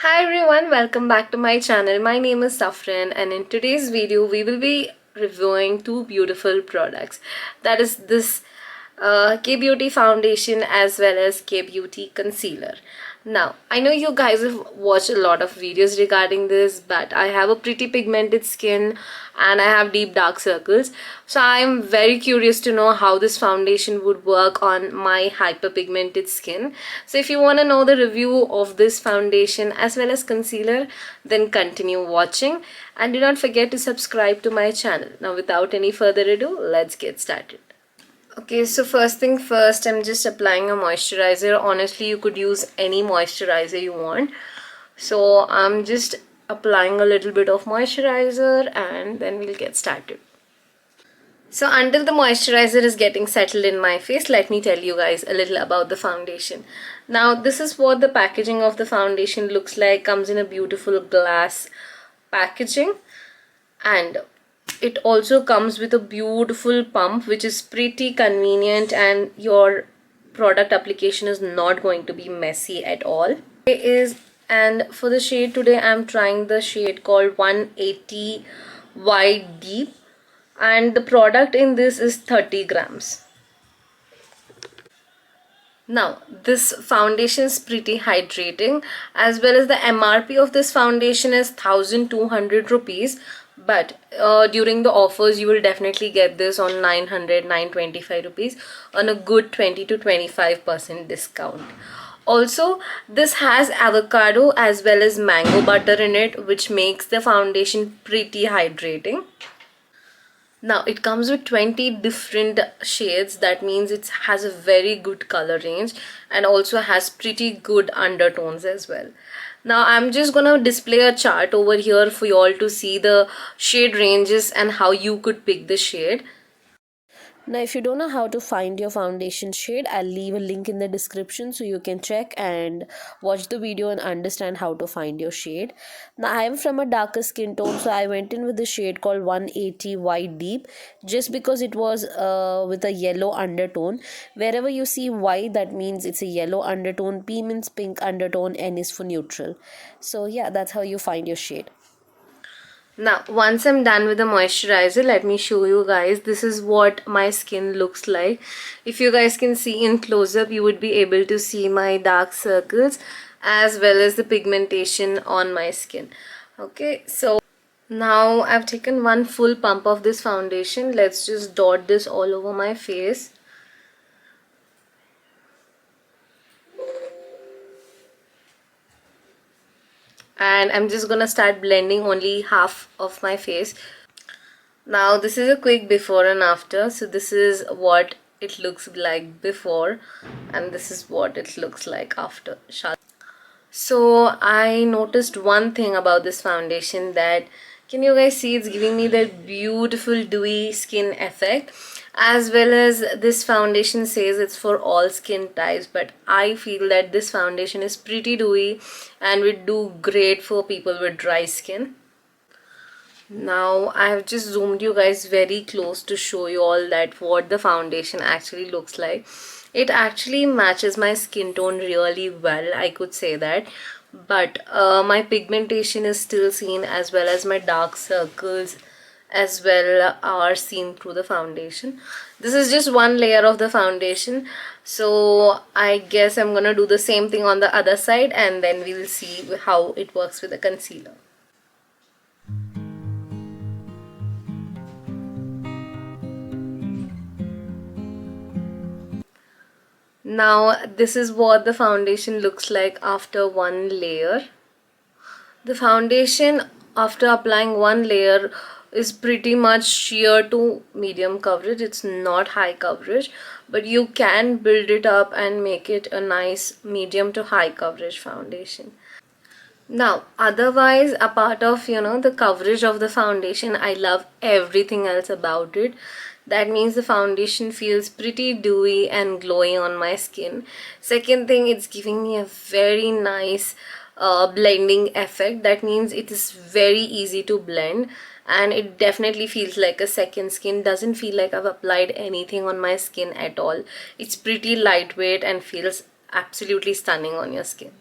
Hi everyone, welcome back to my channel. My name is Safran and in today's video we will be reviewing two beautiful products. That is this K-Beauty foundation as well as K-Beauty concealer. Now, I know you guys have watched a lot of videos regarding this, but I have a pretty pigmented skin and I have deep dark circles. So I'm very curious to know how this foundation would work on my hyperpigmented skin. So if you want to know the review of this foundation as well as concealer, then continue watching and do not forget to subscribe to my channel. Now without any further ado, let's get started. Okay, so first thing first, I'm just applying a moisturizer. Honestly, you could use any moisturizer you want. So I'm just applying a little bit of moisturizer and then we'll get started. So until the moisturizer is getting settled in my face, let me tell you guys a little about the foundation. Now this is what the packaging of the foundation looks like. Comes in a beautiful glass packaging and it also comes with a beautiful pump which is pretty convenient and your product application is not going to be messy at all. And for the shade today I'm trying the shade called 180 Wide Deep and the product in this is 30 grams. Now, this foundation is pretty hydrating as well as the MRP of this foundation is 1200 rupees. But during the offers, you will definitely get this on 925 rupees on a good 20 to 25% discount. Also, this has avocado as well as mango butter in it, which makes the foundation pretty hydrating. Now it comes with 20 different shades. That means it has a very good color range and also has pretty good undertones as well. Now I'm just gonna display a chart over here for you all to see the shade ranges and how you could pick the shade. Now, if you don't know how to find your foundation shade, I'll leave a link in the description so you can check and watch the video and understand how to find your shade. Now, I am from a darker skin tone, so I went in with the shade called 180 White Deep just because it was with a yellow undertone. Wherever you see white, that means it's a yellow undertone, P means pink undertone, N is for neutral. So yeah, that's how you find your shade. Now, once I'm done with the moisturizer, let me show you guys. This is what my skin looks like. If you guys can see in close-up, you would be able to see my dark circles as well as the pigmentation on my skin. Okay, so now I've taken one full pump of this foundation. Let's just dot this all over my face. And I'm just gonna start blending only half of my face. Now this is a quick before and after. So this is what it looks like before and this is what it looks like after. So I noticed one thing about this foundation, that can you guys see it's giving me that beautiful dewy skin effect, as well as this foundation says it's for all skin types, but I feel that this foundation is pretty dewy and would do great for people with dry skin. Now I have just zoomed you guys very close to show you all that what the foundation actually looks like. It actually matches my skin tone really well, I could say that, but my pigmentation is still seen as well as my dark circles as well are seen through the foundation. This is just one layer of the foundation, so I guess I'm gonna do the same thing on the other side and then we'll see how it works with the concealer. Now this is what the foundation looks like after one layer. The foundation after applying one layer is pretty much sheer to medium coverage. It's not high coverage, but you can build it up and make it a nice medium to high coverage foundation. Now otherwise, apart of the coverage of the foundation, I love everything else about it. That means the foundation feels pretty dewy and glowy on my skin. Second thing, it's giving me a very nice blending effect. That means it is very easy to blend and it definitely feels like a second skin. Doesn't feel like I've applied anything on my skin at all. It's pretty lightweight and feels absolutely stunning on your skin.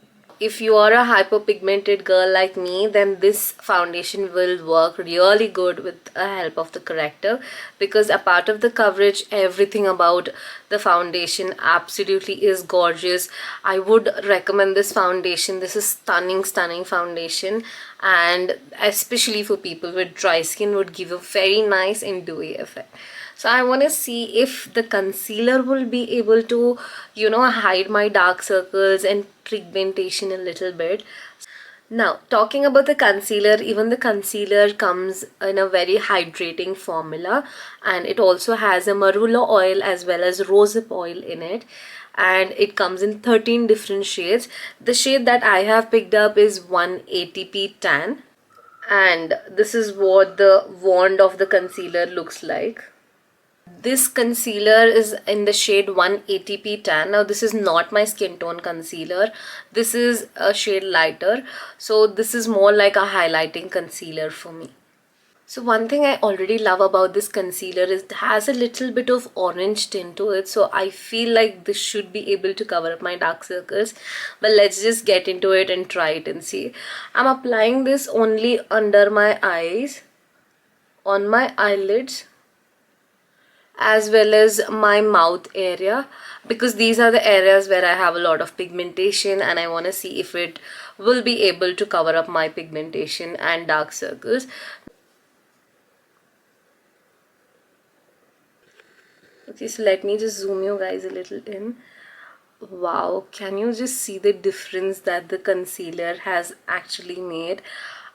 if you are a hyperpigmented girl like me, then this foundation will work really good with the help of the corrector, because a part of the coverage, everything about the foundation absolutely is gorgeous. I would recommend this foundation. This is stunning foundation, and especially for people with dry skin would give a very nice and dewy effect. So I want to see if the concealer will be able to, hide my dark circles and pigmentation a little bit. Now, talking about the concealer, even the concealer comes in a very hydrating formula, and it also has a marula oil as well as rosehip oil in it, and it comes in 13 different shades. The shade that I have picked up is 180p tan, and this is what the wand of the concealer looks like. This concealer is in the shade 180p tan. Now this is not my skin tone concealer. This is a shade lighter. So this is more like a highlighting concealer for me. So one thing I already love about this concealer is it has a little bit of orange tint to it. So I feel like this should be able to cover up my dark circles. But let's just get into it and try it and see. I'm applying this only under my eyes, on my eyelids, as well as my mouth area, because these are the areas where I have a lot of pigmentation and I want to see if it will be able to cover up my pigmentation and dark circles. Okay, so let me just zoom you guys a little in. Wow, can you just see the difference that the concealer has actually made?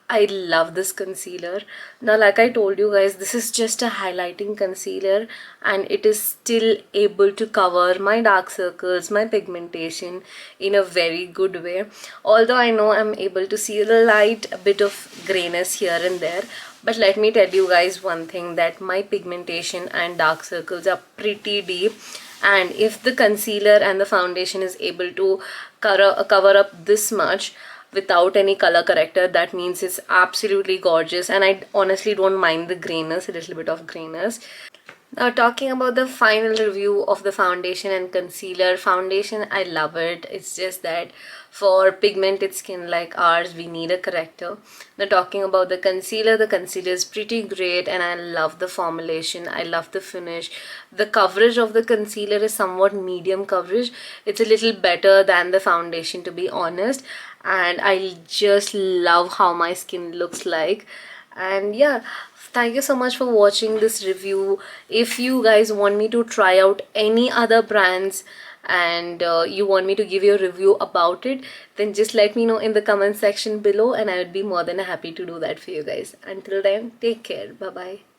I love this concealer. Now, like I told you guys, this is just a highlighting concealer and it is still able to cover my dark circles, my pigmentation in a very good way. Although I know I'm able to see a light bit of grayness here and there, but let me tell you guys one thing, that my pigmentation and dark circles are pretty deep, and if the concealer and the foundation is able to cover up this much without any color corrector, that means it's absolutely gorgeous. And I honestly don't mind the grayness, a little bit of grayness. Now talking about the final review of the foundation and concealer. Foundation, I love it. It's just that for pigmented skin like ours, we need a corrector. Now talking about the concealer is pretty great and I love the formulation. I love the finish. The coverage of the concealer is somewhat medium coverage. It's a little better than the foundation, to be honest. And I just love how my skin looks like. And yeah, thank you so much for watching this review. If you guys want me to try out any other brands and you want me to give you a review about it, then just let me know in the comment section below and I would be more than happy to do that for you guys. Until then, take care. Bye bye.